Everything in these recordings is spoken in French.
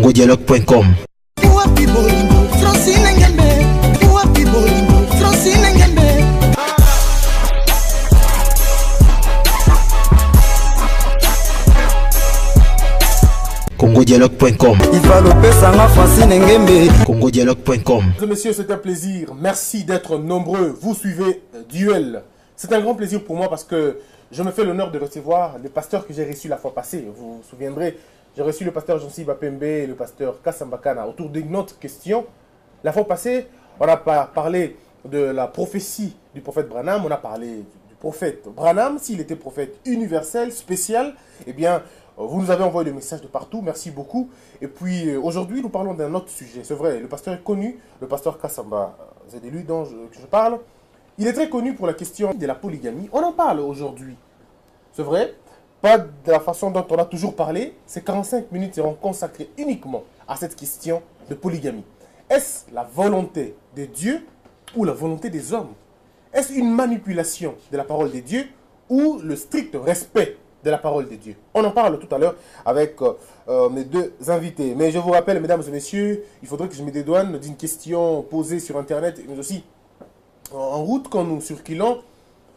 congodialogue.com. congodialogue.com. congodialogue.com. Mesdames et messieurs, c'est un plaisir. Merci d'être nombreux. Vous suivez Duel. C'est un grand plaisir pour moi parce que je me fais l'honneur de recevoir les pasteurs que j'ai reçus la fois passée. Vous vous souviendrez, j'ai reçu le pasteur Jonsi Bapembe et le pasteur Kassambakana autour d'une autre question. La fois passée, on a parlé de la prophétie du prophète Branham. On a parlé du prophète Branham, s'il était prophète universel, spécial. Eh bien, vous nous avez envoyé des messages de partout, merci beaucoup. Et puis aujourd'hui, nous parlons d'un autre sujet. C'est vrai, le pasteur est connu, le pasteur Kassamba, c'est de lui dont je parle. Il est très connu pour la question de la polygamie. On en parle aujourd'hui. C'est vrai, pas de la façon dont on a toujours parlé. Ces 45 minutes seront consacrées uniquement à cette question de polygamie. Est-ce la volonté de Dieu ou la volonté des hommes? Est-ce une manipulation de la parole de Dieu ou le strict respect de la parole de Dieu? On en parle tout à l'heure avec mes deux invités. Mais je vous rappelle, mesdames et messieurs, il faudrait que je me dédouane d'une question posée sur Internet, mais aussi en route quand nous circulons.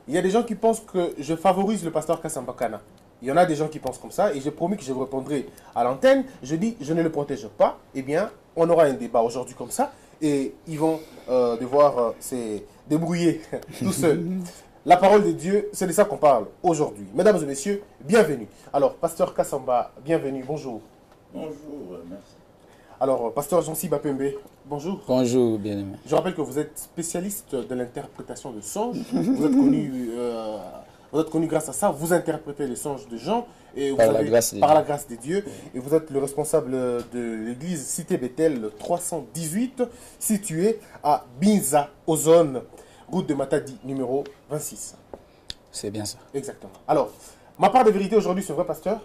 Il y a des gens qui pensent que je favorise le pasteur Kassambakana. Il y en a des gens qui pensent comme ça et j'ai promis que je vous répondrai à l'antenne. Je dis, je ne le protège pas. Eh bien, on aura un débat aujourd'hui comme ça et ils vont devoir se débrouiller tout seuls. La parole de Dieu, c'est de ça qu'on parle aujourd'hui. Mesdames et messieurs, bienvenue. Alors, pasteur Kassamba, bienvenue, bonjour. Bonjour, merci. Alors, pasteur Jonsi Bapembe, bonjour. Bonjour, bien-aimé. Je rappelle que vous êtes spécialiste de l'interprétation de songes. Vous êtes connu grâce à ça. Vous interprétez les songes de gens et vous par la grâce de Dieu. Et vous êtes le responsable de l'église Cité Bethel 318, située à Binza, Ozone, route de Matadi, numéro 26. C'est bien ça. Exactement. Alors, ma part de vérité aujourd'hui, c'est vrai, pasteur.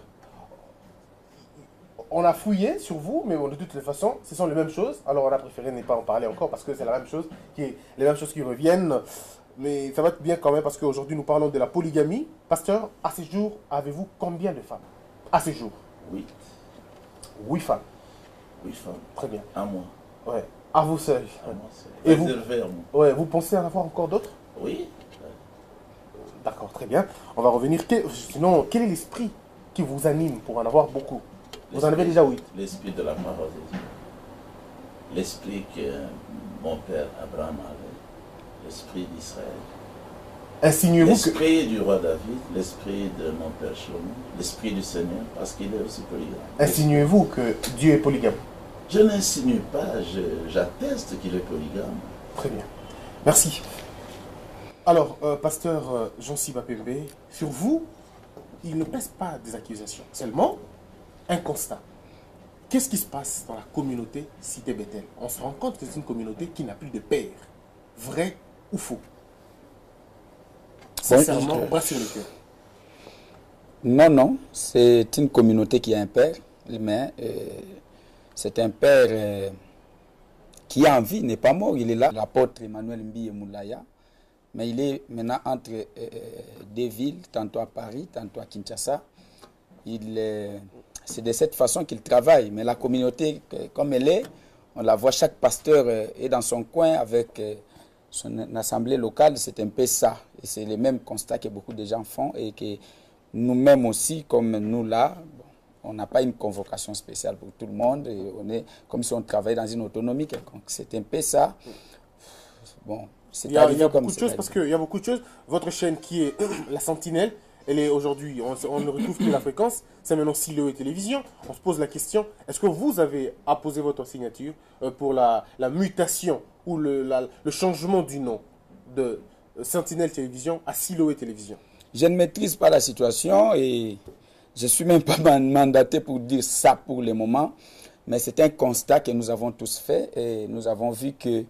On a fouillé sur vous, mais de toutes les façons, ce sont les mêmes choses. Alors, on a préféré ne pas en parler encore parce que c'est la même chose, les mêmes choses qui reviennent. Mais ça va être bien quand même parce qu'aujourd'hui, nous parlons de la polygamie. Pasteur, à ce jour, avez-vous combien de femmes? À ce jour? 8. 8 femmes. 8 femmes. Très bien. À moi. Ouais. À vous seul. À moi seul. Et vous? Réservé à moi. Ouais, vous pensez en avoir encore d'autres? Oui. D'accord, très bien. On va revenir. Sinon, quel est l'esprit qui vous anime pour en avoir beaucoup? Vous en avez déjà 8. L'esprit de la parole de Dieu. L'esprit que mon père Abraham avait. L'esprit d'Israël. Insinuez-vous que... L'esprit du roi David, l'esprit de mon père Shlomo, l'esprit du Seigneur, parce qu'il est aussi polygame. Insinuez-vous que Dieu est polygame? Je n'insinue pas, j'atteste qu'il est polygame. Très bien. Merci. Alors, pasteur Jonsi Bapembe, sur vous, il ne pèse pas des accusations, seulement un constat. Qu'est-ce qui se passe dans la communauté Cité Bethel? On se rend compte que c'est une communauté qui n'a plus de père. Vrai ou faux? Sincèrement, bras sur le cœur. Non, c'est une communauté qui a un père, mais c'est un père qui est en vie, n'est pas mort, il est là. L'apôtre Emmanuel Mbiye Moulaya, mais il est maintenant entre deux villes, tantôt à Paris, tantôt à Kinshasa. C'est de cette façon qu'il travaille, mais la communauté, comme elle est, on la voit, chaque pasteur est dans son coin avec son assemblée locale, c'est un peu ça. Et c'est le même constat que beaucoup de gens font et que nous-mêmes aussi, comme nous là, on n'a pas une convocation spéciale pour tout le monde. Et on est comme si on travaillait dans une autonomie quelconque. C'est un peu ça. Bon, il y a beaucoup de choses parce qu'il y a beaucoup de choses. Votre chaîne qui est La Sentinelle, elle est aujourd'hui, on ne retrouve plus la fréquence, c'est maintenant Siloé Télévision. On se pose la question, est-ce que vous avez apposé votre signature pour la mutation ou le changement du nom de Sentinelle Télévision à Siloé Télévision? Je ne maîtrise pas la situation et je ne suis même pas mandaté pour dire ça pour le moment. Mais c'est un constat que nous avons tous fait et nous avons vu que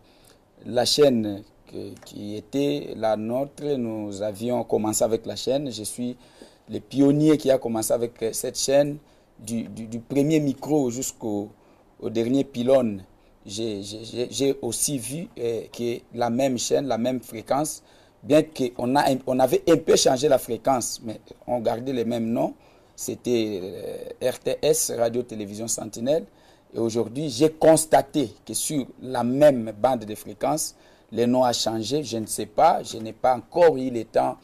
la chaîne qui était la nôtre, nous avions commencé avec la chaîne. Je suis le pionnier qui a commencé avec cette chaîne, du premier micro jusqu'au dernier pylône. J'ai aussi vu que la même chaîne, la même fréquence, bien qu'on avait un peu changé la fréquence, mais on gardait les mêmes noms. C'était RTS, Radio-Télévision Sentinelle. Et aujourd'hui, j'ai constaté que sur la même bande de fréquence, le nom a changé. Je ne sais pas, je n'ai pas encore eu le temps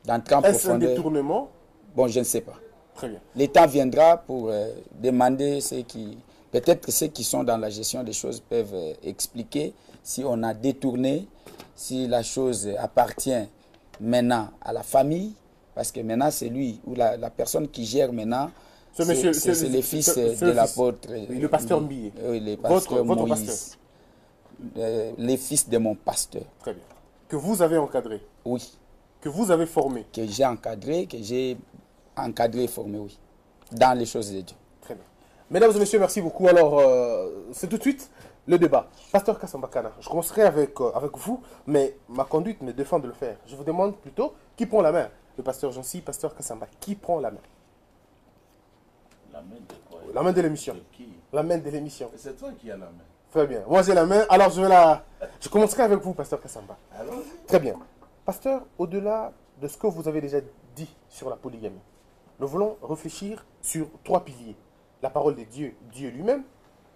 d'entrer en Est-ce un profondeur. détournement? Bon, je ne sais pas. Très bien. Le temps viendra pour demander ceux qui... Peut-être ceux qui sont dans la gestion des choses peuvent expliquer si on a détourné, si la chose appartient maintenant à la famille, parce que maintenant c'est lui ou la personne qui gère maintenant, c'est le fils de l'apôtre. Oui, le pasteur Mbilé. Oui, le pasteur Votre Moïse. pasteur. Les fils de mon pasteur. Très bien. Que vous avez encadré, Oui. que vous avez formé. Que j'ai encadré et formé, oui. Dans les choses de Dieu. Très bien. Mesdames et messieurs, merci beaucoup. Alors, c'est tout de suite le débat. Pasteur Kassamba Kana, je commencerai avec vous, mais ma conduite me défend de le faire. Je vous demande plutôt qui prend la main. Le pasteur Jancy, pasteur Kassamba, qui prend la main? La main de quoi? La main de l'émission. De qui? La main de l'émission. C'est toi qui as la main. Très bien. Moi, j'ai la main. Alors, je commencerai avec vous, pasteur Kassamba. Allons-y. Très bien. Pasteur, au-delà de ce que vous avez déjà dit sur la polygamie, nous voulons réfléchir sur 3 piliers. La parole de Dieu, Dieu lui-même,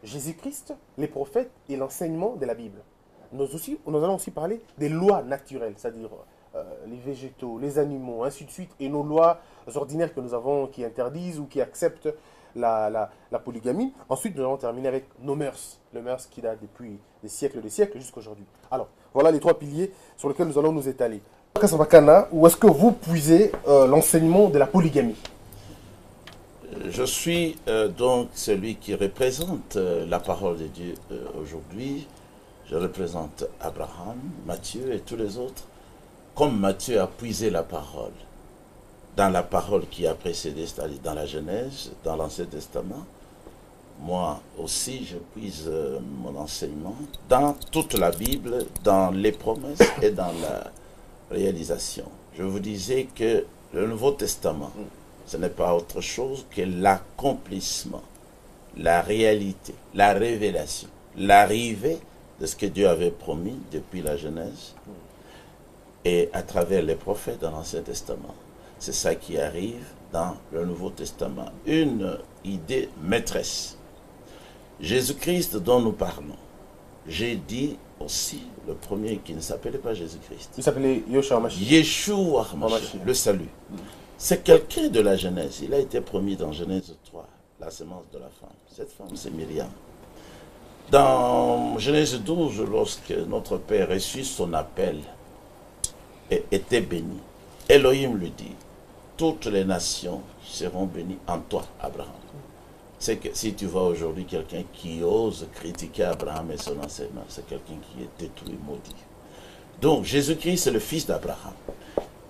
Jésus-Christ, les prophètes et l'enseignement de la Bible. Nous allons aussi parler des lois naturelles, c'est-à-dire les végétaux, les animaux, ainsi de suite, et nos lois ordinaires que nous avons qui interdisent ou qui acceptent la polygamie. Ensuite, nous allons terminer avec nos mœurs, les mœurs qui datent depuis des siècles jusqu'à aujourd'hui. Alors, voilà les 3 piliers sur lesquels nous allons nous étaler. Kassamba Kana, où est-ce que vous puisez l'enseignement de la polygamie? Je suis donc celui qui représente la parole de Dieu aujourd'hui. Je représente Abraham, Matthieu et tous les autres. Comme Matthieu a puisé la parole dans la parole qui a précédé, c'est-à-dire dans la Genèse, dans l'Ancien Testament, moi aussi je puise mon enseignement dans toute la Bible, dans les promesses et dans la réalisation. Je vous disais que le Nouveau Testament, ce n'est pas autre chose que l'accomplissement, la réalité, la révélation, l'arrivée de ce que Dieu avait promis depuis la Genèse et à travers les prophètes dans l'Ancien Testament. C'est ça qui arrive dans le Nouveau Testament. Une idée maîtresse. Jésus-Christ dont nous parlons. J'ai dit aussi le premier qui ne s'appelait pas Jésus-Christ. Il s'appelait Yeshua HaMashiach. Yeshua HaMashiach, le salut. C'est quelqu'un de la Genèse. Il a été promis dans Genèse 3, la semence de la femme. Cette femme, c'est Myriam. Dans Genèse 12, lorsque notre Père reçut son appel et était béni, Elohim lui dit, toutes les nations seront bénies en toi, Abraham. C'est que si tu vois aujourd'hui quelqu'un qui ose critiquer Abraham et son enseignement, c'est quelqu'un qui est détruit, maudit. Donc Jésus-Christ est le fils d'Abraham.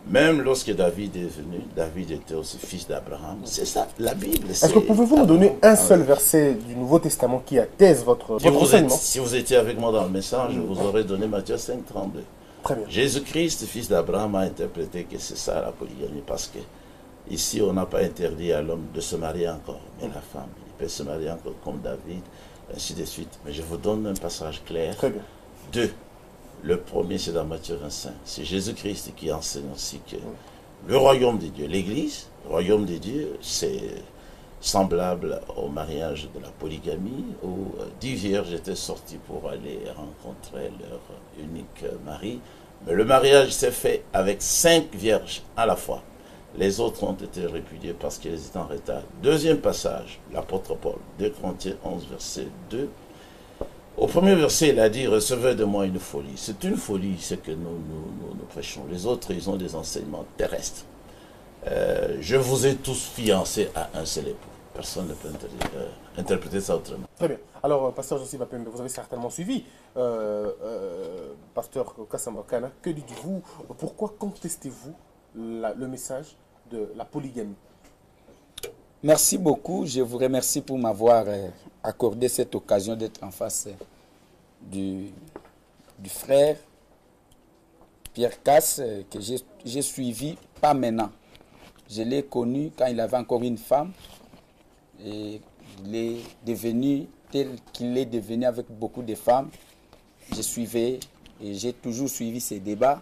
Même lorsque David est venu, David était aussi fils d'Abraham. C'est ça, la Bible. Est-ce que pouvez-vous nous donner un seul verset du Nouveau Testament qui atteste votre enseignement? Si vous étiez avec moi dans le message, je vous aurais donné Matthieu 5, 32. Très bien. Jésus-Christ, fils d'Abraham, a interprété que c'est ça la polygamie, parce que ici, on n'a pas interdit à l'homme de se marier encore, mais la femme, il peut se marier encore comme David, ainsi de suite. Mais je vous donne un passage clair. Très bien. 2. Le premier, c'est dans Matthieu 25. C'est Jésus-Christ qui enseigne aussi que le royaume de Dieu, l'Église, le royaume de Dieu, c'est semblable au mariage de la polygamie, où 10 vierges étaient sorties pour aller rencontrer leur unique mari. Mais le mariage s'est fait avec 5 vierges à la fois. Les autres ont été répudiées parce qu'elles étaient en retard. Deuxième passage, l'apôtre Paul, 2 Corinthiens 11, verset 2. Au premier verset, il a dit, recevez de moi une folie. C'est une folie, ce que nous prêchons. Les autres, ils ont des enseignements terrestres. Je vous ai tous fiancés à un seul époux. Personne ne peut interpréter ça autrement. Très bien. Alors, pasteur Joseph Bapembe, vous avez certainement suivi, pasteur Kassamba Kana, que dites-vous? Pourquoi contestez-vous le message de la polygamie? Merci beaucoup. Je vous remercie pour m'avoir accordé cette occasion d'être en face du frère Pierre Casse, que j'ai suivi, pas maintenant. Je l'ai connu quand il avait encore une femme et il est devenu tel qu'il est devenu avec beaucoup de femmes. Je suivais et j'ai toujours suivi ces débats.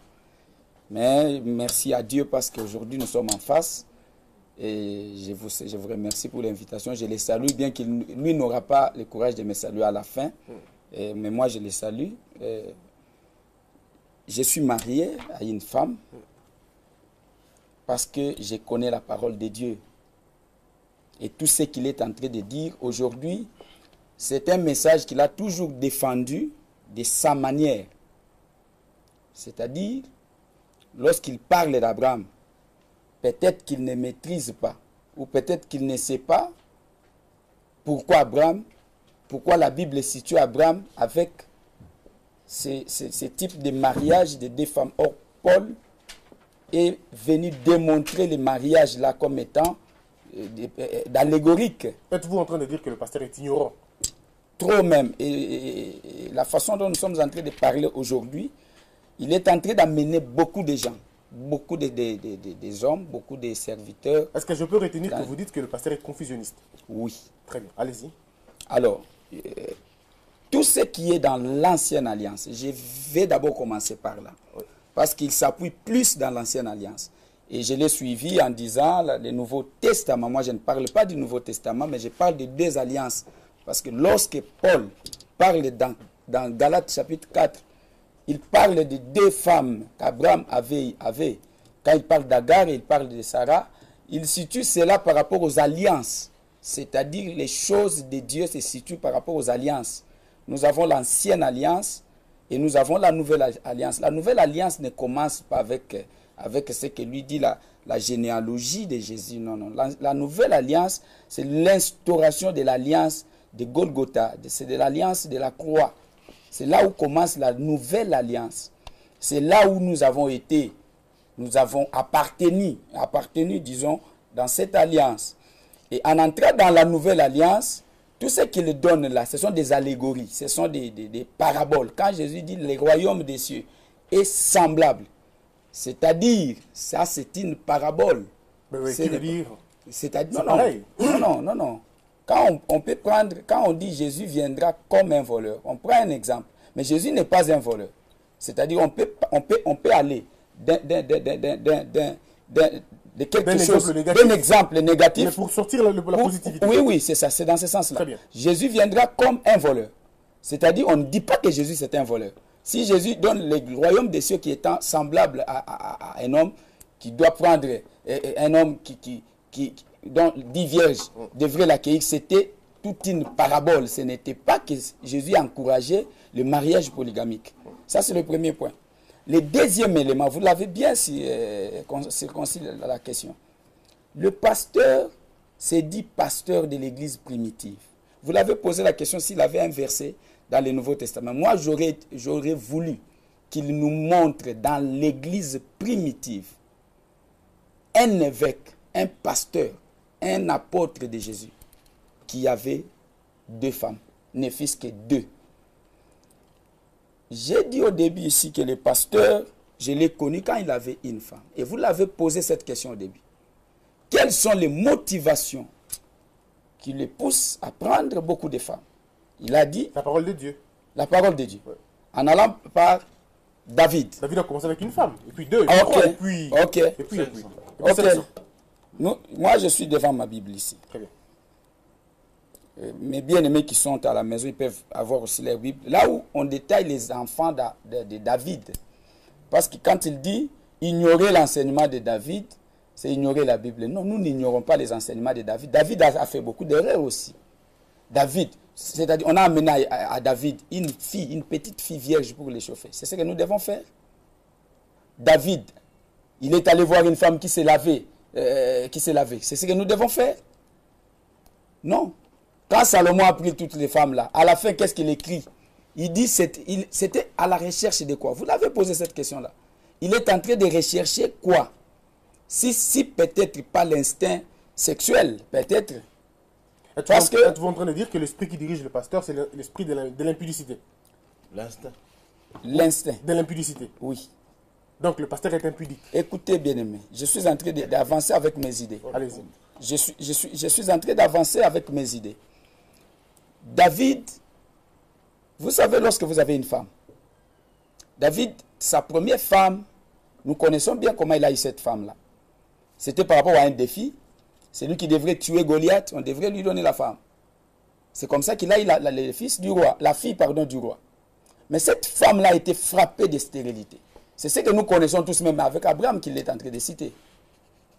Mais merci à Dieu parce qu'aujourd'hui nous sommes en face. Et je vous remercie pour l'invitation. Je les salue, bien qu'il lui n'aura pas le courage de me saluer à la fin. Mais moi, je les salue. Je suis marié à une femme parce que je connais la parole de Dieu. Et tout ce qu'il est en train de dire aujourd'hui, c'est un message qu'il a toujours défendu de sa manière. C'est-à-dire, lorsqu'il parle d'Abraham, peut-être qu'il ne maîtrise pas, ou peut-être qu'il ne sait pas pourquoi la Bible situe Abraham avec ce type de mariage de deux femmes. Or, Paul est venu démontrer le mariage là comme étant d'allégorique. Êtes-vous en train de dire que le pasteur est ignorant? Trop même. Et la façon dont nous sommes en train de parler aujourd'hui, il est en train d'amener beaucoup de gens, beaucoup des hommes, beaucoup de serviteurs. Est-ce que je peux retenir que vous dites que le pasteur est confusionniste? Oui. Très bien, allez-y. Alors, tout ce qui est dans l'ancienne alliance, je vais d'abord commencer par là. Oui. Parce qu'il s'appuie plus dans l'ancienne alliance. Et je l'ai suivi en disant le Nouveau Testament. Moi, je ne parle pas du Nouveau Testament, mais je parle de deux alliances. Parce que lorsque Paul parle dans Galates chapitre 4, il parle de deux femmes qu'Abraham avait. Quand il parle d'Agar et il parle de Sarah, il situe cela par rapport aux alliances. C'est-à-dire les choses de Dieu se situent par rapport aux alliances. Nous avons l'ancienne alliance et nous avons la nouvelle alliance. La nouvelle alliance ne commence pas avec ce que lui dit la généalogie de Jésus. Non, non. La nouvelle alliance, c'est l'instauration de l'alliance de Golgotha. C'est de l'alliance de la croix. C'est là où commence la nouvelle alliance. C'est là où nous avons été, nous avons appartenu, disons, dans cette alliance. Et en entrant dans la nouvelle alliance, tout ce qu'il donne là, ce sont des allégories, ce sont des paraboles. Quand Jésus dit le royaume des cieux est semblable, c'est-à-dire, ça c'est une parabole. Mais oui, c'est-à-dire, non. Quand on dit Jésus viendra comme un voleur, on prend un exemple. Mais Jésus n'est pas un voleur. C'est-à-dire, on peut aller de quelque chose, d'un exemple négatif. Mais pour sortir la positivité. Oui, c'est ça, c'est dans ce sens-là. Jésus viendra comme un voleur. C'est-à-dire, on ne dit pas que Jésus c'est un voleur. Si Jésus donne le royaume des cieux qui est semblable à un homme qui doit prendre, un homme dont 10 vierges devraient l'accueillir, c'était toute une parabole. Ce n'était pas que Jésus encourageait le mariage polygamique. Ça, c'est le premier point. Le deuxième élément, vous l'avez bien circoncis la question. Le pasteur s'est dit pasteur de l'église primitive. Vous l'avez posé la question s'il avait un verset dans le Nouveau Testament. Moi, j'aurais voulu qu'il nous montre dans l'église primitive un évêque, un pasteur, un apôtre de Jésus qui avait deux femmes, ne fût-ce que deux. J'ai dit au début ici que le pasteur, je l'ai connu quand il avait une femme. Et vous l'avez posé cette question au début. Quelles sont les motivations qui le poussent à prendre beaucoup de femmes? Il a dit... La parole de Dieu. La parole de Dieu. Ouais. En allant par David. David a commencé avec une femme, et puis deux, et puis trois, et puis... Moi, je suis devant ma Bible ici. Très bien. Mes bien-aimés qui sont à la maison, ils peuvent avoir aussi leur Bible. Là où on détaille les enfants de David. Parce que quand il dit ignorer l'enseignement de David, c'est ignorer la Bible. Non, nous n'ignorons pas les enseignements de David. David a fait beaucoup d'erreurs aussi. David, c'est-à-dire, on a amené à David une petite fille vierge pour l'échauffer. C'est ce que nous devons faire. David, il est allé voir une femme qui s'est lavée. C'est ce que nous devons faire. Non. Quand Salomon a pris toutes les femmes là, à la fin, qu'est-ce qu'il écrit? Il dit c'était à la recherche de quoi? Vous l'avez posé cette question-là. Il est en train de rechercher quoi? Si peut-être pas l'instinct sexuel, peut-être. Êtes-vous en train de dire que l'esprit qui dirige le pasteur, c'est l'esprit de l'impudicité? L'instinct. L'instinct. De l'impudicité. Oui. Donc le pasteur est impudique. Écoutez, bien-aimé, je suis en train d'avancer avec mes idées. Allez-y. Je suis en train d'avancer avec mes idées. David, vous savez, lorsque vous avez une femme, David, sa première femme, nous connaissons bien comment il a eu cette femme-là. C'était par rapport à un défi. C'est lui qui devrait tuer Goliath, on devrait lui donner la femme. C'est comme ça qu'il a eu le fils du roi, la fille, pardon, du roi. Mais cette femme-là a été frappée de stérilité. C'est ce que nous connaissons tous, même avec Abraham qu'il est en train de citer.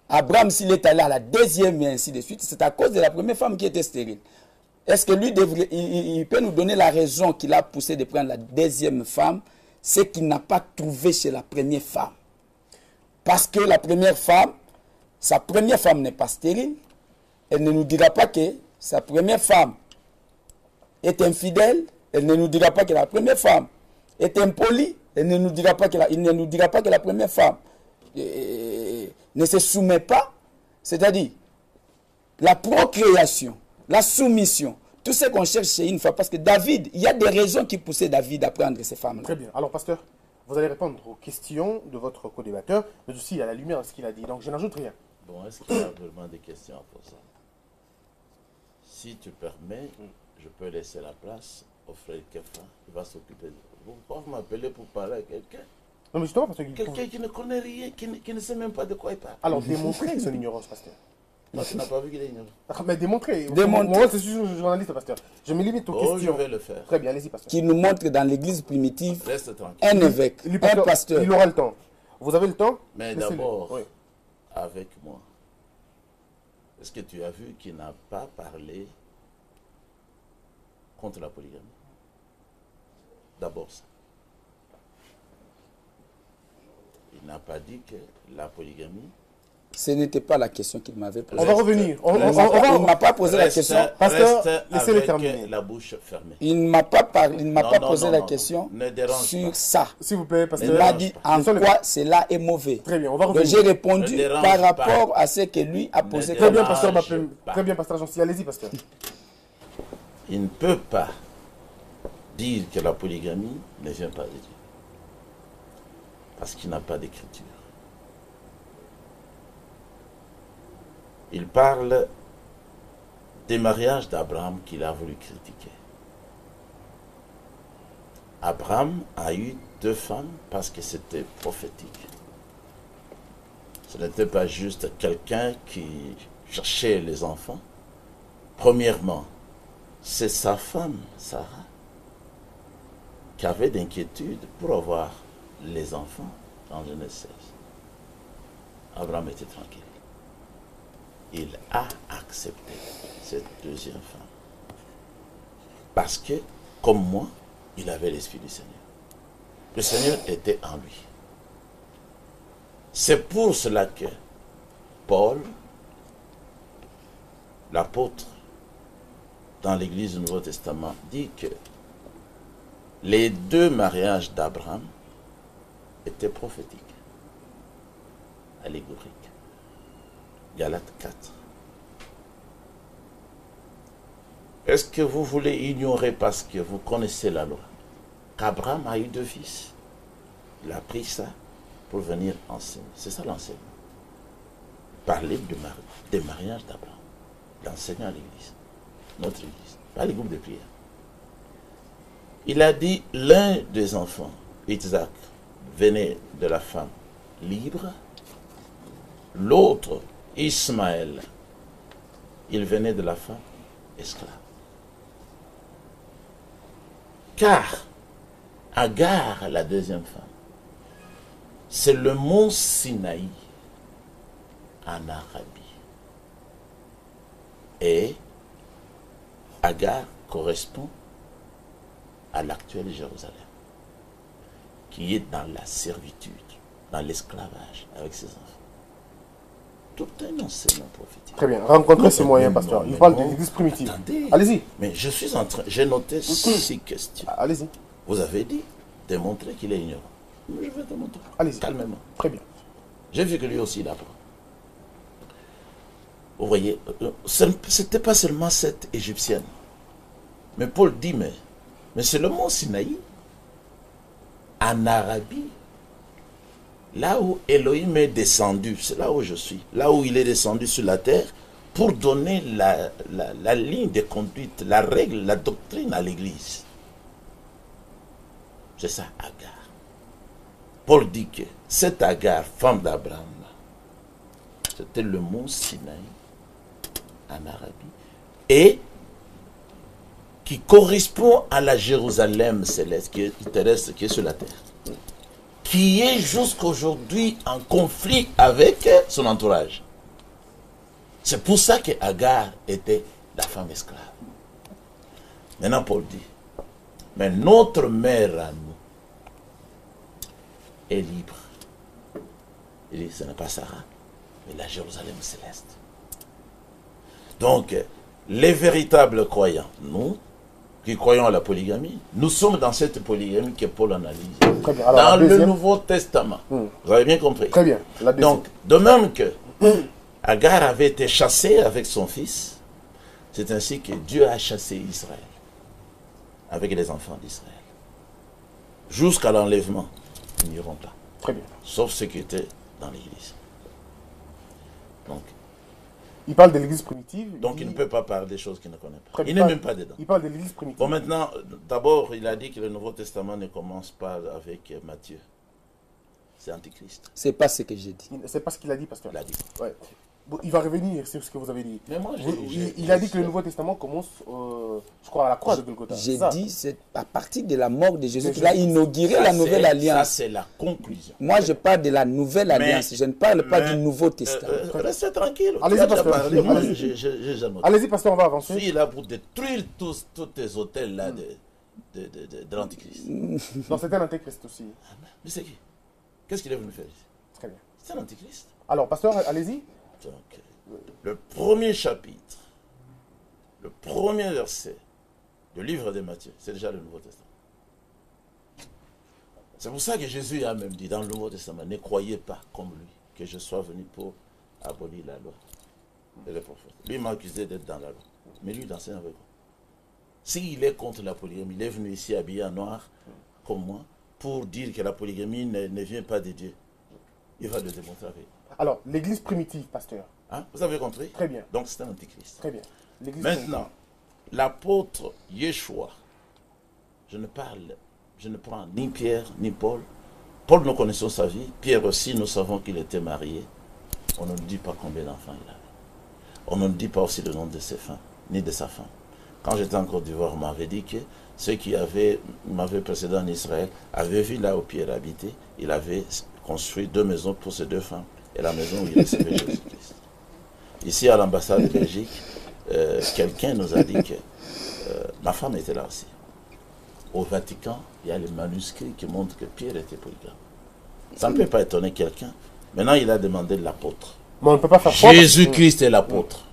Abraham, s'il est allé à la deuxième et ainsi de suite, c'est à cause de la première femme qui était stérile. Est-ce que lui devrait, il peut nous donner la raison qu'il a poussé de prendre la deuxième femme? C'est qu'il n'a pas trouvé chez la première femme. Parce que la première femme, sa première femme n'est pas stérile. Elle ne nous dira pas que sa première femme est infidèle. Elle ne nous dira pas que la première femme est impolie. Elle ne nous dira pas que il ne nous dira pas que la première femme ne se soumet pas. C'est-à-dire, la procréation, la soumission, tout ce qu'on cherche chez une femme. Parce que David, il y a des raisons qui poussaient David à prendre ces femmes-là. Très bien. Alors, pasteur, vous allez répondre aux questions de votre co-débatteur, mais aussi à la lumière de ce qu'il a dit. Donc, je n'ajoute rien. Bon, est-ce qu'il y a vraiment des questions pour ça? Si tu permets, je peux laisser la place au frère Kefa. Il va s'occuper de vous. Vous pouvez m'appeler pour parler à quelqu'un. Non, mais justement, parce que... Quelqu'un qui ne connaît rien, qui ne sait même pas de quoi il parle. Alors, démontrez son ignorance, pasteur. Non, tu n'as pas vu qu'il est ignorant. Mais démontrez. Démontrez. Moi, je suis journaliste, pasteur. Je me limite aux questions. Je vais le faire. Très bien, allez-y, pasteur. Qui nous montre dans l'église primitive Reste tranquille. un évêque, Lui, un pasteur. Il aura le temps. Vous avez le temps? Mais Laissez-le. d'abord, Oui. avec moi, est-ce que tu as vu qu'il n'a pas parlé contre la polygamie? D'abord ça. Il n'a pas dit que la polygamie... Ce n'était pas la question qu'il m'avait posée. On va revenir. Il ne m'a pas posé la question. Pasteur, Reste laissez-le avec terminer. la bouche fermée. Il ne m'a pas, posé la non. question Ne dérange sur pas. ça. S'il vous plaît, Il pasteur. m'a dit en Laissons le- quoi cela est mauvais. Très bien, on va Donc revenir. j'ai répondu Ne dérange par pas. rapport à ce que lui a posé. Très bien, comme pasteur Dérange Bapem. pas. Très bien, pasteur Gentil. Allez-y, pasteur. Il ne peut pas dire que la polygamie ne vient pas de Dieu. Parce qu'il n'a pas d'écriture. Il parle des mariages d'Abraham qu'il a voulu critiquer. Abraham a eu 2 femmes parce que c'était prophétique. Ce n'était pas juste quelqu'un qui cherchait les enfants. Premièrement, c'est sa femme, Sarah, qui avait d'inquiétude pour avoir les enfants dans Genèse 16. Abraham était tranquille. Il a accepté cette deuxième femme. Parce que, comme moi, il avait l'Esprit du Seigneur. Le Seigneur était en lui. C'est pour cela que Paul, l'apôtre, dans l'Église du Nouveau Testament, dit que les 2 mariages d'Abraham étaient prophétiques, allégoriques. Galates 4. Est-ce que vous voulez ignorer parce que vous connaissez la loi qu'Abraham a eu 2 fils? Il a pris ça pour venir enseigner. C'est ça l'enseignement. Parler des mariages d'Abraham. L'enseignant à l'église. Notre église. Pas les groupes de prière. Il a dit l'un des enfants, Isaac, venait de la femme libre. L'autre, Ismaël, il venait de la femme esclave. Car Agar, la deuxième femme, c'est le mont Sinaï en Arabie. Et Agar correspond à l'actuel Jérusalem, qui est dans la servitude, dans l'esclavage avec ses enfants. Tout un enseignement prophétique. Très bien. Rencontrez ces moyens, pasteur. Il parle de l'église primitive. Attendez. Allez-y. Mais je suis en train, j'ai noté 6 questions. Allez-y. Vous avez dit, démontrer qu'il est ignorant. Mais je vais démontrer. Allez-y. Calmement. Très bien. J'ai vu que lui aussi il apprend. Vous voyez, ce n'était pas seulement cette égyptienne. Mais Paul dit, mais c'est le mont Sinaï, en Arabie, là où Elohim est descendu, c'est là où je suis, là où il est descendu sur la terre, pour donner la ligne de conduite, la règle, la doctrine à l'Église. C'est ça, Agar. Paul dit que cette Agar, femme d'Abraham, c'était le mont Sinaï en Arabie, et qui correspond à la Jérusalem céleste, terrestre, qui est sur la terre, qui est jusqu'aujourd'hui en conflit avec son entourage. C'est pour ça que Agar était la femme esclave. Maintenant, Paul dit, mais notre mère à nous est libre. Il dit, ce n'est pas Sarah, mais la Jérusalem céleste. Donc, les véritables croyants, nous, qui croyons à la polygamie, nous sommes dans cette polygamie que Paul analyse. Très bien. Alors, dans le Nouveau Testament. Vous avez bien compris. Très bien. Donc, de même que Agar avait été chassée avec son fils, c'est ainsi que Dieu a chassé Israël avec les enfants d'Israël. Jusqu'à l'enlèvement, ils n'iront pas. Très bien. Sauf ceux qui étaient dans l'église. Donc, il parle de l'église primitive. il ne peut pas parler des choses qu'il ne connaît pas. Très bien. Il n'est même pas dedans. Il parle de l'église primitive. Bon, maintenant, d'abord, il a dit que le Nouveau Testament ne commence pas avec Matthieu. C'est Antichrist. C'est pas ce que j'ai dit. C'est pas ce qu'il a dit, pasteur. Il a dit. Ouais. Bon, il va revenir sur ce que vous avez dit. Mais moi, il a dit que le Nouveau Testament commence, je crois, à la croix de Golgotha. J'ai dit, c'est à partir de la mort de Jésus Mais qu'il a inauguré la nouvelle Ça, alliance. c'est la conclusion. Moi, je parle de la nouvelle alliance. Je ne parle pas mais, du Nouveau Testament. Restez tranquille. Allez-y, pasteur. Allez-y, pasteur, on va avancer. Je suis là pour détruire tous tes hôtels là de l'Antichrist. Non, c'était un antéchrist aussi. Mais c'est qui? Qu'est-ce qu'il est venu faire ici? Très bien. C'est un Antichrist. Alors, pasteur, allez-y. Donc, le premier chapitre, le premier verset du livre de Matthieu, c'est déjà le Nouveau Testament. C'est pour ça que Jésus a même dit dans le Nouveau Testament, ne croyez pas comme lui, que je sois venu pour abolir la loi et les prophètes. Lui m'a accusé d'être dans la loi, mais lui il enseigne avec moi. S'il est contre la polygamie, il est venu ici habillé en noir, comme moi, pour dire que la polygamie ne vient pas de Dieu. Il va le démontrer avec moi. Alors, l'église primitive, pasteur. Hein? Vous avez compris? Très bien. Donc c'est un antichrist. Très bien. Maintenant, l'apôtre Yeshua, je ne prends ni Pierre ni Paul. Paul, nous connaissons sa vie. Pierre aussi, nous savons qu'il était marié. On ne nous dit pas combien d'enfants il avait. On ne nous dit pas aussi le nom de ses femmes, ni de sa femme. Quand j'étais en Côte d'Ivoire, on m'avait dit que ceux qui m'avaient précédé en Israël avaient vu là où Pierre habitait. Il avait construit 2 maisons pour ses 2 femmes et la maison où il recevait Jésus-Christ. Ici, à l'ambassade de Belgique, quelqu'un nous a dit que ma femme était là aussi. Au Vatican, il y a les manuscrits qui montrent que Pierre était polygame. Ça ne peut pas étonner quelqu'un. Maintenant, il a demandé l'apôtre. Mais on ne peut pas faire Jésus-Christ est l'apôtre.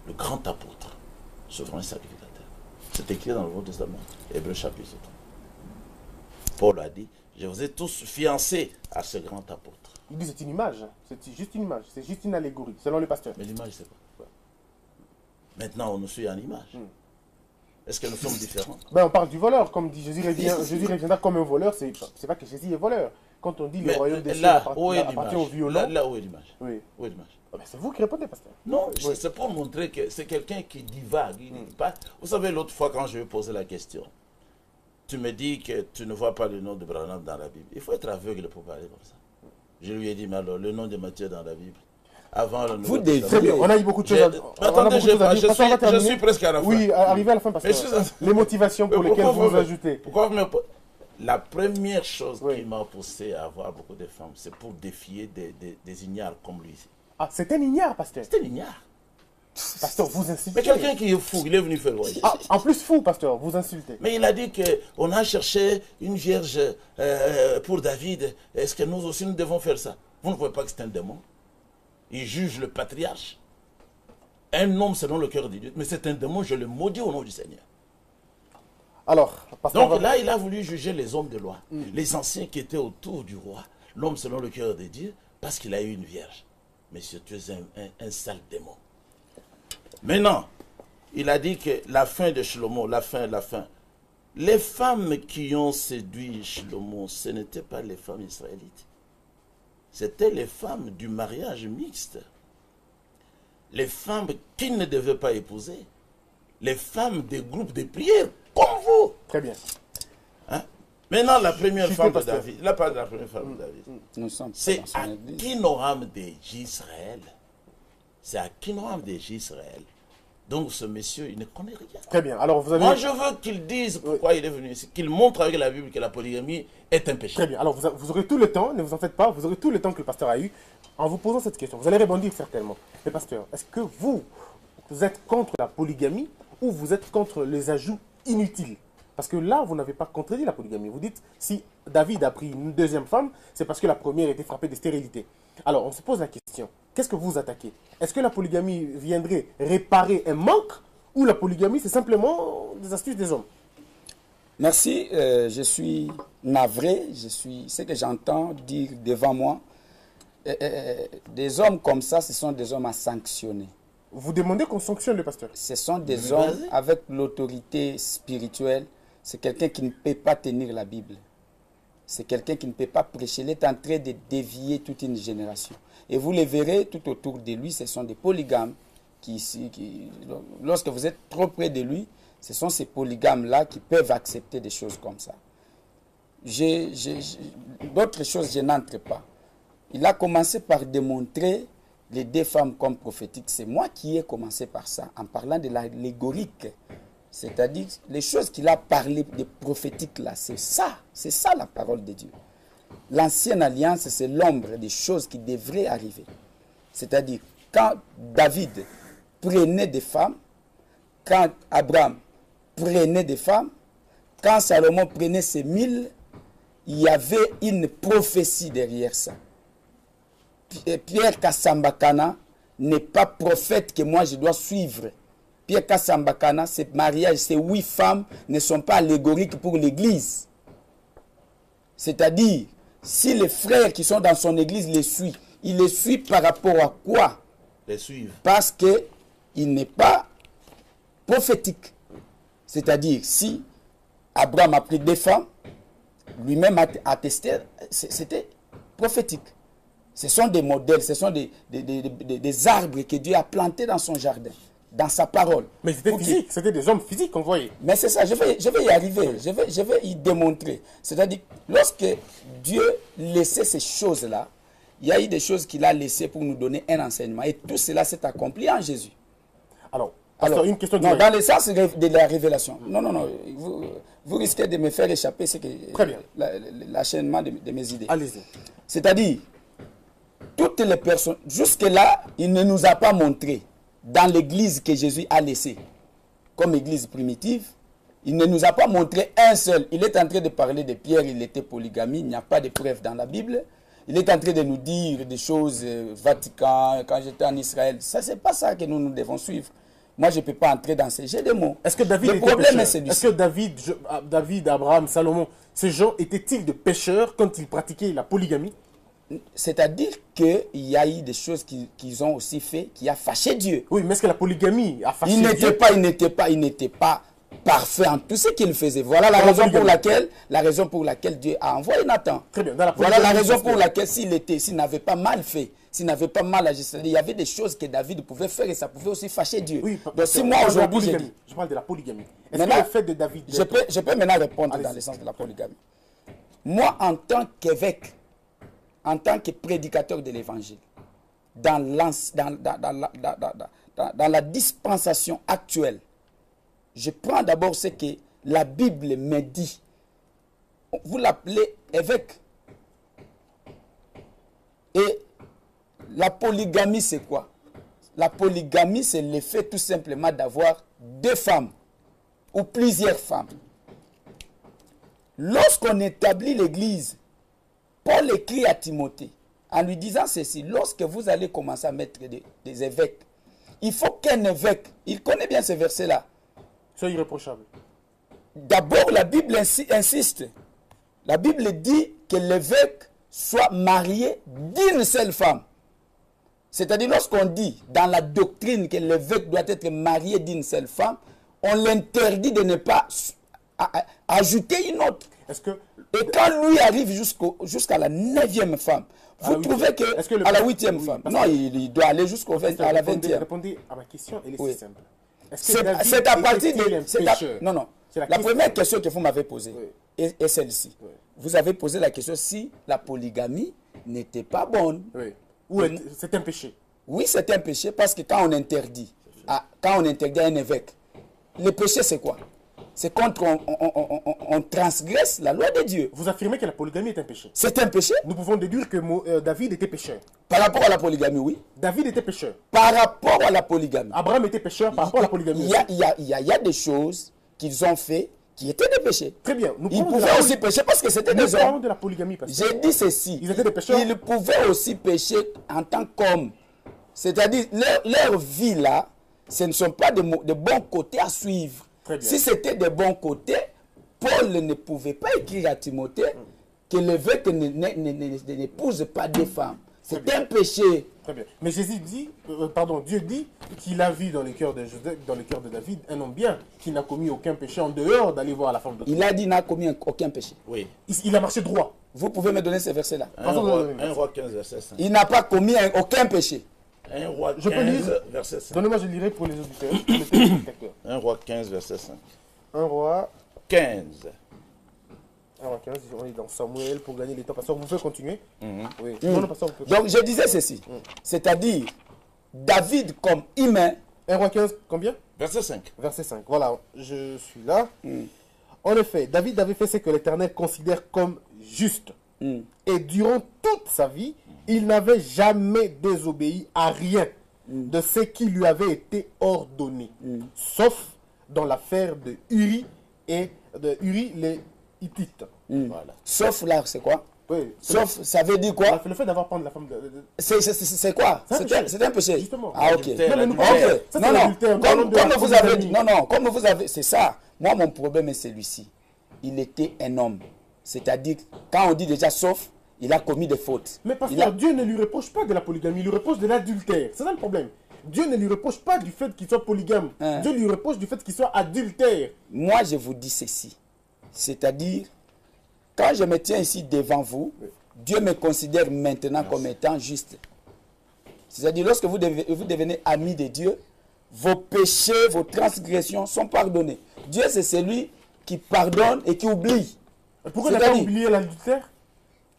Le grand apôtre. Souverain sacrificateur. C'est écrit dans le Nouveau Testament. Hébreux chapitre 3. Paul a dit, je vous ai tous fiancés à ce grand apôtre. Il dit c'est une image. C'est juste une image. C'est juste une allégorie, selon le pasteur. Mais l'image, c'est quoi? Maintenant, on nous suit en image. Est-ce que nous sommes différents? Ben, on parle du voleur. Comme dit Jésus reviendra comme un voleur. C'est pas que Jésus est voleur. Quand on dit le royaume des cieux appartient aux violents. Là où est l'image? Oui. Où est l'image? Ben, c'est vous qui répondez, pasteur. Non, c'est pour montrer que c'est quelqu'un qui divague. Il dit pas. Vous savez, l'autre fois, quand je lui ai posé la question, tu me dis que tu ne vois pas le nom de Branham dans la Bible. Il faut être aveugle pour parler comme ça. Je lui ai dit, mais alors, le nom de Matthieu dans la Bible, avant le Nouveau Testament. Très bien, on a eu beaucoup de choses à dire. Attendez, je suis presque à la fin. Oui, arrivé à la fin, pasteur. Les motivations pour lesquelles vous ajoutez. Pourquoi la première chose qui m'a poussé à avoir beaucoup de femmes, c'est pour défier des ignares comme lui. Ah, c'est un ignare, pasteur. C'est un ignare. Pasteur, vous insultez. Mais quelqu'un qui est fou, il est venu faire voyage. Ah, en plus fou, pasteur, vous insultez. Mais il a dit qu'on a cherché une vierge pour David. Est-ce que nous aussi nous devons faire ça? Vous ne voyez pas que c'est un démon? Il juge le patriarche. Un homme selon le cœur de Dieu. Mais c'est un démon, je le maudis au nom du Seigneur. Alors, pasteur. Donc là, il a voulu juger les hommes de loi. Les anciens qui étaient autour du roi. L'homme selon le cœur de Dieu, parce qu'il a eu une vierge. Monsieur, tu es un sale démon. Maintenant, il a dit que la fin de Shlomo, la fin. Les femmes qui ont séduit Shlomo, ce n'étaient pas les femmes israélites. C'était les femmes du mariage mixte. Les femmes qu'il ne devait pas épouser. Les femmes des groupes de prière, comme vous. Très bien. Hein? Maintenant, la première femme de David, la première femme de David, c'est Akinoam de Israël. C'est Akinoam de Israël Donc ce monsieur, il ne connaît rien. Très bien. Alors, vous avez... Moi, je veux qu'il dise pourquoi il est venu ici, qu'il montre avec la Bible que la polygamie est un péché. Très bien. Alors, vous aurez tout le temps, ne vous en faites pas, vous aurez tout le temps que le pasteur a eu en vous posant cette question. Vous allez rebondir certainement. Mais pasteur, est-ce que vous êtes contre la polygamie ou vous êtes contre les ajouts inutiles? Parce que là, vous n'avez pas contredit la polygamie. Vous dites, si David a pris une deuxième femme, c'est parce que la première était frappée de stérilité. Alors, on se pose la question, qu'est-ce que vous attaquez? Est-ce que la polygamie viendrait réparer un manque ou la polygamie, c'est simplement des astuces des hommes? Merci, je suis navré, ce que j'entends dire devant moi. Des hommes comme ça, ce sont des hommes à sanctionner. Vous demandez qu'on sanctionne le pasteur? Ce sont des hommes avec l'autorité spirituelle. C'est quelqu'un qui ne peut pas tenir la Bible. C'est quelqu'un qui ne peut pas prêcher. Il est en train de dévier toute une génération. Et vous le verrez tout autour de lui, ce sont des polygames lorsque vous êtes trop près de lui, ce sont ces polygames-là qui peuvent accepter des choses comme ça. D'autres choses, je n'entre pas. Il a commencé par démontrer les deux femmes comme prophétiques. C'est moi qui ai commencé par ça, en parlant de l'allégorique. C'est-à-dire, les choses qu'il a parlé de prophétiques là, c'est ça la parole de Dieu. L'ancienne alliance, c'est l'ombre des choses qui devraient arriver. C'est-à-dire, quand David prenait des femmes, quand Abraham prenait des femmes, quand Salomon prenait ses 1000, il y avait une prophétie derrière ça. Pierre Kassambakana n'est pas prophète que moi je dois suivre. Pierre Kassambakana, ce mariage, ces 8 femmes ne sont pas allégoriques pour l'église. C'est-à-dire, si les frères qui sont dans son église les suivent, ils les suivent par rapport à quoi? Les suivre. Parce qu'il n'est pas prophétique. C'est-à-dire, si Abraham a pris 2 femmes, lui-même a attesté, c'était prophétique. Ce sont des modèles, ce sont des arbres que Dieu a plantés dans son jardin, dans sa parole. Mais c'était physique, c'était des hommes physiques qu'on voyait. Mais c'est ça, je vais y arriver, je vais y démontrer. C'est-à-dire, lorsque Dieu laissait ces choses-là, il y a eu des choses qu'il a laissées pour nous donner un enseignement. Et tout cela s'est accompli en Jésus. Alors une question non, dans le sens de la révélation. Non, vous risquez de me faire échapper l'enchaînement de mes idées. Allez-y. C'est-à-dire, toutes les personnes, jusque-là, il ne nous a pas montré, dans l'église que Jésus a laissée, comme église primitive, il ne nous a pas montré un seul. Il est en train de parler de Pierre, il était polygamie, il n'y a pas de preuve dans la Bible. Il est en train de nous dire des choses, Vatican, quand j'étais en Israël. Ça, c'est pas ça que nous devons suivre. Moi, je ne peux pas entrer dans ces jeux de mots. Est-ce que David Le problème est celui-ci. Est-ce que David, Abraham, Salomon, ces gens étaient-ils de pécheurs quand ils pratiquaient la polygamie? C'est-à-dire qu'il y a eu des choses qu'ils ont aussi fait qui a fâché Dieu. Oui, mais est-ce que la polygamie a fâché Il Dieu? n'était pas parfait en tout ce qu'il faisait. Voilà la raison pour laquelle Dieu a envoyé Nathan. Très bien. Dans la Voilà la raison pour laquelle s'il n'avait pas mal fait, s'il n'avait pas mal agi, il y avait des choses que David pouvait faire et ça pouvait aussi fâcher Dieu. Oui, donc si moi aujourd'hui je parle de la polygamie. Est-ce que le fait de David... Je peux maintenant répondre dans le sens de la polygamie. Moi, en tant qu'évêque, en tant que prédicateur de l'évangile, dans la dispensation actuelle, je prends d'abord ce que la Bible me dit. Vous l'appelez évêque. Et la polygamie, c'est quoi? La polygamie, c'est le fait tout simplement d'avoir 2 femmes ou plusieurs femmes. Lorsqu'on établit l'église, Paul écrit à Timothée en lui disant ceci: lorsque vous allez commencer à mettre des évêques, il faut qu'un évêque, il connaît bien ce verset-là, soit irréprochable. D'abord, la Bible insiste. La Bible dit que l'évêque soit marié d'une seule femme. C'est-à-dire, lorsqu'on dit dans la doctrine que l'évêque doit être marié d'une seule femme, on l'interdit de ne pas ajouter une autre. Et quand lui arrive jusqu'à la 9e femme, vous trouvez que à la 8e femme, non, il doit aller à la 20e. Répondez à ma question, elle est si simple. C'est à partir de... Non. La première question que vous m'avez posée est celle-ci. Oui. Vous avez posé la question si la polygamie n'était pas bonne. Oui. Ou c'est un péché. Oui, c'est un péché parce que quand on interdit, quand on interdit un évêque. Le péché, c'est quoi? C'est quand on transgresse la loi de Dieu. Vous affirmez que la polygamie est un péché. C'est un péché? Nous pouvons déduire que David était pécheur. Par rapport à la polygamie, oui. David était pécheur. Par rapport à la polygamie. Abraham était pécheur par rapport à la polygamie. Il y a des choses qu'ils ont fait qui étaient des péchés. Très bien. Ils pouvaient aussi pécher parce que c'était des Nous parlons hommes. de la polygamie. Parce que J'ai dit ceci. ils étaient des pécheurs. Ils pouvaient aussi pécher en tant qu'hommes. C'est-à-dire, leur vie là, ce ne sont pas de bons côtés à suivre. Très bien. Si c'était des bons côtés, Paul ne pouvait pas écrire à Timothée que l'évêque n'épouse pas des femmes. C'est un péché. Très bien. Mais Jésus dit, Dieu dit qu'il a vu dans le cœur de David un homme bien qui n'a commis aucun péché en dehors d'aller voir la femme de. Il a dit qu'il n'a commis aucun péché. Oui. Il a marché droit. Vous pouvez me donner ces versets-là. 1 roi 15, verset 5. Il n'a pas commis aucun péché. 1 roi Je peux 15, lire verset 5. Donnez-moi, je lirai pour les auditeurs. Pour les téléspectateurs. 1 roi 15, verset 5. 1 roi 15. 1 roi 15, on est dans Samuel pour gagner les temps. Pasteur, vous pouvez continuer? Oui. Non, pasteur, vous pouvez. Donc je disais ceci. C'est-à-dire, David comme humain. 1 roi 15, combien? Verset 5. Verset 5. Voilà, je suis là. En effet, David avait fait ce que l'Éternel considère comme juste. Et durant toute sa vie, il n'avait jamais désobéi à rien de ce qui lui avait été ordonné. Sauf dans l'affaire de Uri et de Uri les Hittites. Voilà. Sauf là, c'est quoi? Oui. Sauf, ça veut dire quoi? Le fait d'avoir prendre la femme de. C'est quoi? C'est un péché. Justement. Ah, ok. Adultère, Non, mais nous adultère. parlons- Ok. ça, c'est Non, non. l'adultère. Nous parlons de la Comme vous avez polygamie. dit, comme vous avez, c'est ça. Moi, mon problème est celui-ci. Il était un homme. C'est-à-dire, quand on dit déjà sauf, il a commis des fautes. Mais Il pasteur, a- Dieu ne lui reproche pas de la polygamie, il lui reproche de l'adultère. C'est ça le problème. Dieu ne lui reproche pas du fait qu'il soit polygame. Hein. Dieu lui reproche du fait qu'il soit adultère. Moi, je vous dis ceci. C'est-à-dire, quand je me tiens ici devant vous, Dieu me considère maintenant comme étant juste. C'est-à-dire, lorsque vous devenez ami de Dieu, vos péchés, vos transgressions sont pardonnés. Dieu, c'est celui qui pardonne et qui oublie. Pourquoi il n'a pas C'est-à-dire- oublié l'adultère?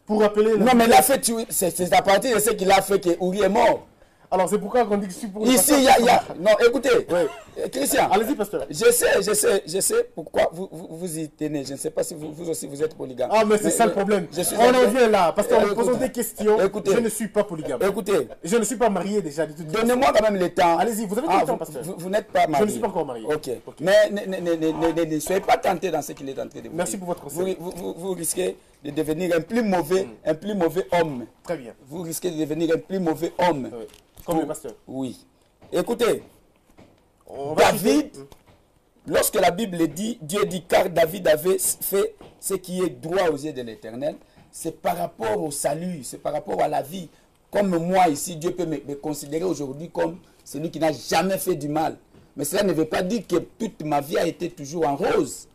Pour rappeler Non, mais il a fait, c'est à partir de ce qu'il a fait que Uri est mort. Alors c'est pourquoi on dit que je suis pour le Ici, pasteur. il y a... Non, écoutez, Ouais. Christian, Allez-y, pasteur. je sais pourquoi vous y tenez. Je ne sais pas si vous aussi vous êtes polygame. Ah, mais c'est ça le problème. je suis On en d'accord. vient là, parce qu'en me Écoutez, posant des questions, écoutez. je ne suis pas polygame. Écoutez, Je ne suis pas marié déjà de toute façon. donnez-moi quand même le temps. Allez-y, vous avez tout le temps, pasteur. Vous n'êtes pas marié. Je ne suis pas encore marié. Ok. Ok. Mais ne soyez pas tenté dans ce qu'il est en train de vous Merci dire. pour votre conseil. Vous risquez de devenir un plus mauvais homme. Très bien. Vous risquez de devenir un plus mauvais homme. Ouais. Comme le pasteur. Oui. Écoutez, On va David, citer- lorsque la Bible dit, Dieu dit car David avait fait ce qui est droit aux yeux de l'Éternel, c'est par rapport au salut, c'est par rapport à la vie. Comme moi ici, Dieu peut me considérer aujourd'hui comme celui qui n'a jamais fait du mal. Mais cela ne veut pas dire que toute ma vie a été toujours en rose.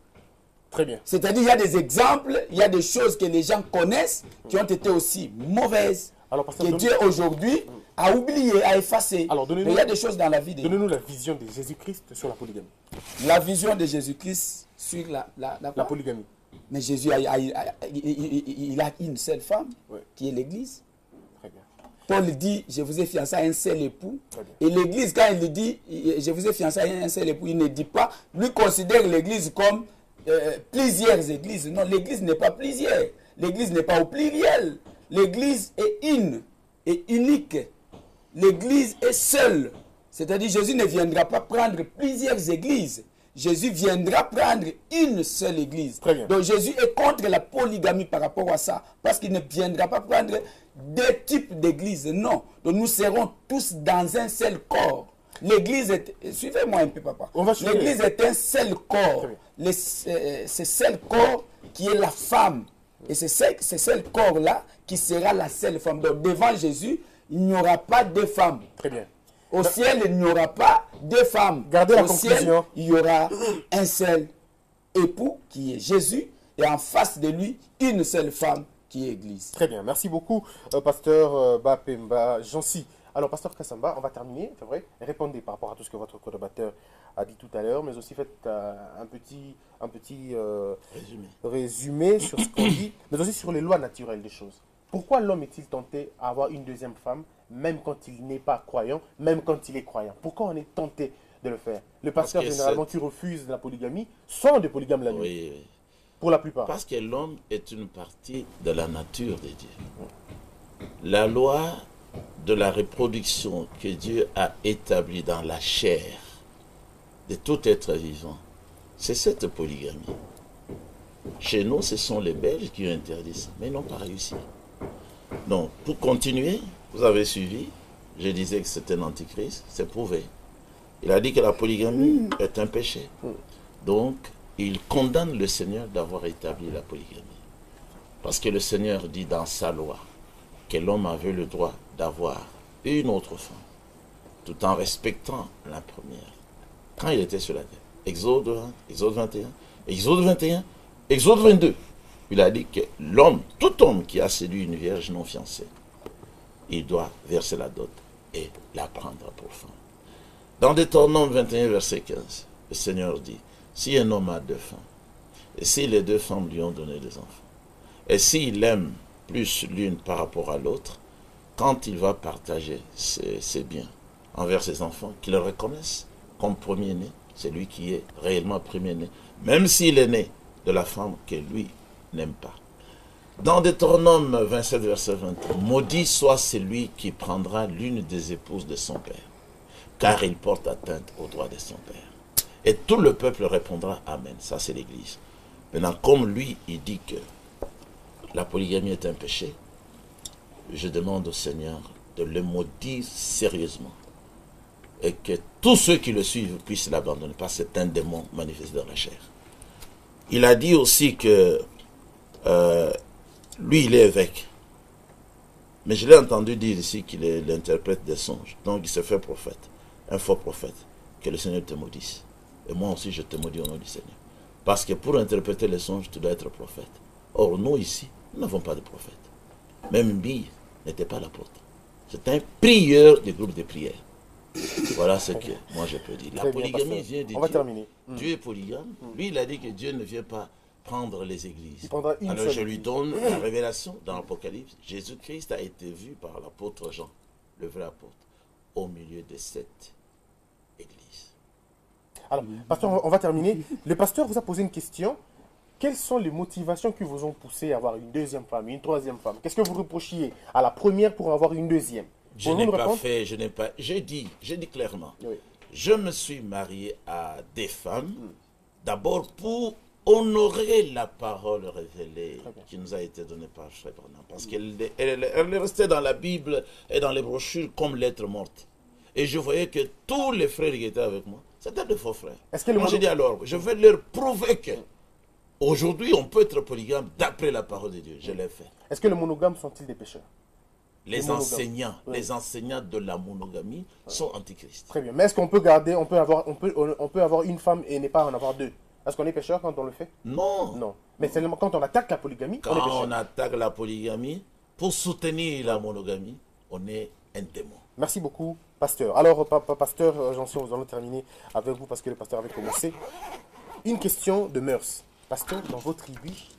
Très bien. C'est-à-dire il y a des exemples, il y a des choses que les gens connaissent qui ont été aussi mauvaises. Alors, pasteur, Que Dieu aujourd'hui a oublié, a effacé. Alors, Mais il y a des choses dans la vie de Donnez-nous la vision de Jésus-Christ sur la polygamie. la vision de Jésus-Christ sur La polygamie. Mais Jésus il a une seule femme, Ouais. qui est l'Église. Très bien. Paul dit, je vous ai fiancé à un seul époux. Très bien. Et l'Église, quand il dit, je vous ai fiancé à un seul époux, il ne dit pas, lui considère l'Église comme plusieurs églises. Non, l'Église n'est pas plusieurs. L'Église n'est pas au pluriel. L'Église est une et unique. L'Église est seule. C'est-à-dire Jésus ne viendra pas prendre plusieurs églises. Jésus viendra prendre une seule église. Très bien. Donc Jésus est contre la polygamie par rapport à ça. Parce qu'il ne viendra pas prendre deux types d'églises. Non. Donc nous serons tous dans un seul corps. L'église est... Suivez-moi un peu, papa. On va suivre. L'église est un seul corps. Très bien. C'est seul corps qui est la femme. Et c'est ce seul corps-là qui sera la seule femme. Donc devant Jésus, il n'y aura pas de femmes. Très bien. Au ciel, il n'y aura pas de femmes. Gardez la Au ciel, conclusion. il y aura un seul époux qui est Jésus et en face de lui, une seule femme qui est Église. Très bien. Merci beaucoup, pasteur Bapemba Jansi. Alors, pasteur Kassamba, on va terminer, c'est vrai. Répondez par rapport à tout ce que votre collaborateur a dit tout à l'heure, mais aussi faites un petit Résumé. résumé sur ce qu'on dit, mais aussi sur les lois naturelles des choses. Pourquoi l'homme est-il tenté à avoir une deuxième femme, même quand il n'est pas croyant, même quand il est croyant? Pourquoi on est tenté de le faire? Le pasteur, généralement, qui refuse la polygamie, sont des polygames la nuit. Oui, oui. Pour la plupart. Parce que l'homme est une partie de la nature de Dieu. La loi de la reproduction que Dieu a établie dans la chair de tout être vivant, c'est cette polygamie. Chez nous, ce sont les Belges qui ont interdit ça, mais ils n'ont pas réussi. Donc, pour continuer, vous avez suivi, je disais que c'était un antichrist, c'est prouvé. Il a dit que la polygamie est un péché. Donc, il condamne le Seigneur d'avoir établi la polygamie. Parce que le Seigneur dit dans sa loi que l'homme avait le droit d'avoir une autre femme, tout en respectant la première. Quand il était sur la terre, Exode 1, Exode 21, Exode 21, Exode 22, il a dit que l'homme, tout homme qui a séduit une vierge non fiancée, il doit verser la dot et la prendre pour femme. Dans Deutéronome 21, verset 15, le Seigneur dit, si un homme a deux femmes, et si les deux femmes lui ont donné des enfants, et s'il aime plus l'une par rapport à l'autre, quand il va partager ses biens envers ses enfants, qu'il le reconnaisse comme premier-né, c'est lui qui est réellement premier-né, même s'il est né de la femme que lui n'aime pas. Dans Deutéronome 27, verset 20, maudit soit celui qui prendra l'une des épouses de son père, car il porte atteinte aux droits de son père. Et tout le peuple répondra Amen. Ça, c'est l'Église. Maintenant, comme lui, il dit que la polygamie est un péché, je demande au Seigneur de le maudire sérieusement. Et que tous ceux qui le suivent puissent l'abandonner, parce que c'est un démon manifesté dans la chair. Il a dit aussi que lui, il est évêque. Mais je l'ai entendu dire ici qu'il est l'interprète des songes. Donc, il se fait prophète, un faux prophète. Que le Seigneur te maudisse. Et moi aussi, je te maudis au nom du Seigneur. Parce que pour interpréter les songes, tu dois être prophète. Or, nous, ici, nous n'avons pas de prophète. Même Bille n'était pas l'apôtre. C'est un prieur du groupe de prière. Voilà ce que moi je peux dire. La polygamie vient de Dieu. On va terminer. Dieu est polygame. Lui, il a dit que Dieu ne vient pas prendre les églises. Il prendra une Alors seule je lui église. donne la révélation dans l'Apocalypse. Jésus-Christ a été vu par l'apôtre Jean, le vrai apôtre, au milieu de cette église. Alors, pasteur, on va terminer. Le pasteur vous a posé une question. Quelles sont les motivations qui vous ont poussé à avoir une deuxième femme, une troisième femme? Qu'est-ce que vous reprochiez à la première pour avoir une deuxième? Je n'ai pas fait, j'ai dit clairement, Oui. je me suis marié à des femmes, d'abord pour honorer la parole révélée qui nous a été donnée par Frère Branham, parce qu'elle est restée dans la Bible et dans les brochures comme lettre morte. Et je voyais que tous les frères qui étaient avec moi, c'était de faux frères. Moi j'ai dit alors, je vais leur prouver que aujourd'hui on peut être polygame d'après la parole de Dieu. Je l'ai fait. Est-ce que les monogames sont-ils des pécheurs? Les enseignants de la monogamie sont antichrists. Très bien. Mais est-ce qu'on peut garder, on peut avoir une femme et ne pas en avoir deux? Est-ce qu'on est pécheur quand on le fait? Non. Non. Mais seulement quand on attaque la polygamie, on est pécheur. Quand on attaque la polygamie, pour soutenir la monogamie, on est un démon. Merci beaucoup, pasteur. Alors, pasteur Janson, nous allons terminer avec vous parce que le pasteur avait commencé. Une question de mœurs. Pasteur, dans vos tribus,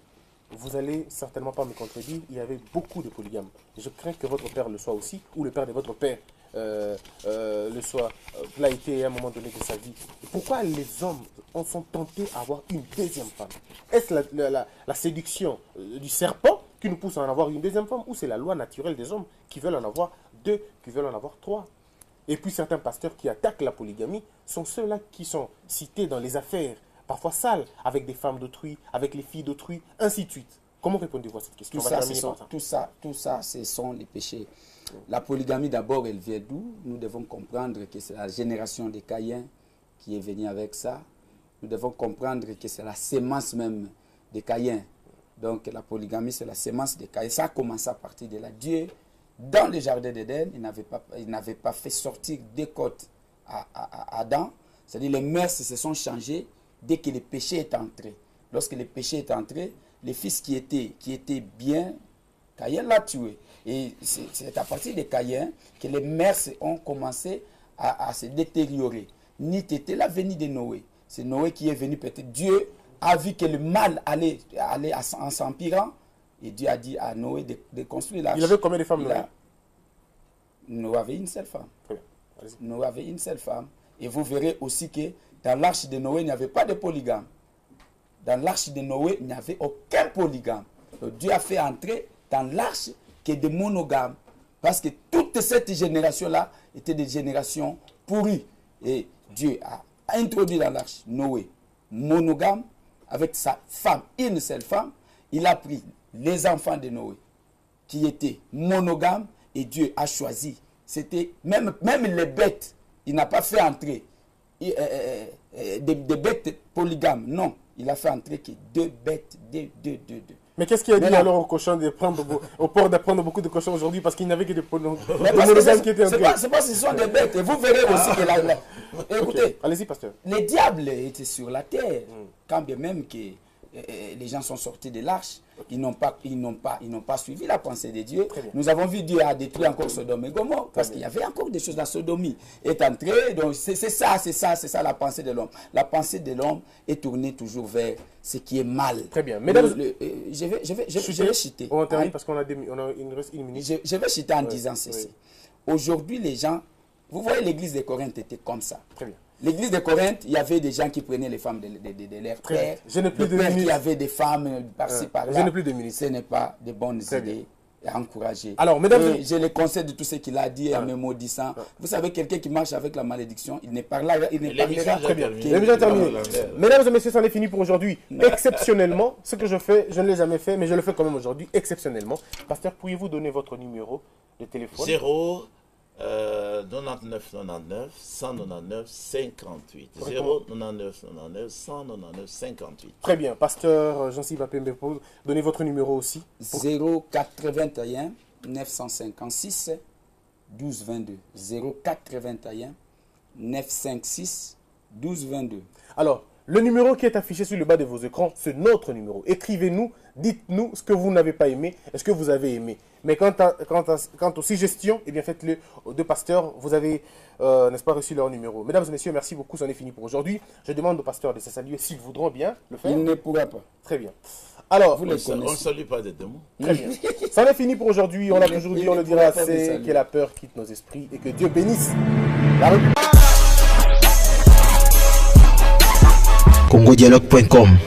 vous allez certainement pas me contredire, il y avait beaucoup de polygames. Je crains que votre père le soit aussi, ou le père de votre père le soit. L'a été à un moment donné de sa vie. Pourquoi les hommes sont tentés à avoir une deuxième femme? Est-ce la séduction du serpent qui nous pousse à en avoir une deuxième femme, ou c'est la loi naturelle des hommes qui veulent en avoir deux, qui veulent en avoir trois? Et puis certains pasteurs qui attaquent la polygamie sont ceux-là qui sont cités dans les affaires parfois sales, avec des femmes d'autrui, avec les filles d'autrui, ainsi de suite. Comment répondez-vous à cette question? Tout ça, ce sont les péchés. La polygamie, d'abord, elle vient d'où? Nous devons comprendre que c'est la génération des Caïens qui est venue avec ça. Nous devons comprendre que c'est la sémence même des Caïens. Donc, la polygamie, c'est la sémence des Caïens. Ça a commencé à partir de là. Dieu, dans le jardin d'Éden, il n'avait pas fait sortir des côtes à Adam. C'est-à-dire, les mœurs se sont changées dès que le péché est entré. Lorsque le péché est entré, les fils qui étaient bien, Caïn l'a tué. Et c'est à partir de Caïn que les mœurs ont commencé à se détériorer. Ni était la venue de Noé. C'est Noé qui est venu, peut-être. Dieu a vu que le mal allait en s'empirant. Et Dieu a dit à Noé de construire l'arche. Il avait combien de femmes, Noé? Noé avait une seule femme. Très bien. Noé avait une seule femme. Et vous verrez aussi que dans l'arche de Noé, il n'y avait pas de polygame. Dans l'arche de Noé, il n'y avait aucun polygame. Donc, Dieu a fait entrer dans l'arche que des monogames. Parce que toute cette génération-là était des générations pourries. Et Dieu a introduit dans l'arche Noé monogame avec sa femme, une seule femme. Il a pris les enfants de Noé qui étaient monogames et Dieu a choisi. C'était même les bêtes. Il n'a pas fait entrer des bêtes polygames. Non, il a fait entrer que deux bêtes, deux. Mais qu'est-ce qui a dit alors aux cochons de prendre, au port d'apprendre beaucoup de cochons aujourd'hui parce qu'il n'y avait que des monogames qui étaient entrés? C'est pas ce sont des bêtes. Et vous verrez aussi que écoutez, okay. Allez-y, pasteur. Les diables étaient sur la terre. Quand bien même que les gens sont sortis de l'arche, ils n'ont pas suivi la pensée de Dieu. Nous avons vu Dieu a détruit encore Sodome et Gomorrhe parce qu'il y avait encore des choses. La sodomie est entrée. Donc c'est ça la pensée de l'homme. La pensée de l'homme est tournée toujours vers ce qui est mal. Très bien. Mesdames, je vais citer. On termine parce qu'on a une minute. Je vais citer en disant ceci. Aujourd'hui, les gens, vous voyez l'église de Corinthe était comme ça. Très bien. L'église de Corinthe, il y avait des gens qui prenaient les femmes de leur père. Je n'ai plus de minutes. Il y avait des femmes par-ci par-là. Je n'ai plus de minutes. Ce n'est pas de bonnes idées à encourager. Alors, mesdames, je le conseille de tout ce qu'il a dit en me maudissant. Vous savez, quelqu'un qui marche avec la malédiction, il ne parlera très bien. L'émission est terminée. Mesdames et messieurs, c'en est fini pour aujourd'hui. Exceptionnellement, ce que je fais, je ne l'ai jamais fait, mais je le fais quand même aujourd'hui, exceptionnellement. Pasteur, pourriez-vous donner votre numéro de téléphone? 99 99 199 58 099 99 199 58. Très bien, pasteur Jean-Sylvain Pembe, donnez votre numéro aussi. 081 956 12 22 081 956 12 22. Alors, le numéro qui est affiché sur le bas de vos écrans, c'est notre numéro. Écrivez-nous, dites-nous ce que vous n'avez pas aimé et ce que vous avez aimé. Mais quant aux suggestions, eh bien faites-le aux deux pasteurs. Vous avez, n'est-ce pas, reçu leur numéro. Mesdames et messieurs, merci beaucoup. C'en est fini pour aujourd'hui. Je demande aux pasteurs de se saluer s'ils voudront bien le faire. Ils ne pourraient pas. Très bien. Alors, on ne salue pas des démons. Très bien. C'en est fini pour aujourd'hui. On l'a toujours dit, on le dira assez, que la peur quitte nos esprits et que Dieu bénisse la République. congodialogue.com.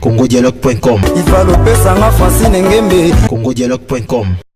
congodialogue.com. congodialogue.com.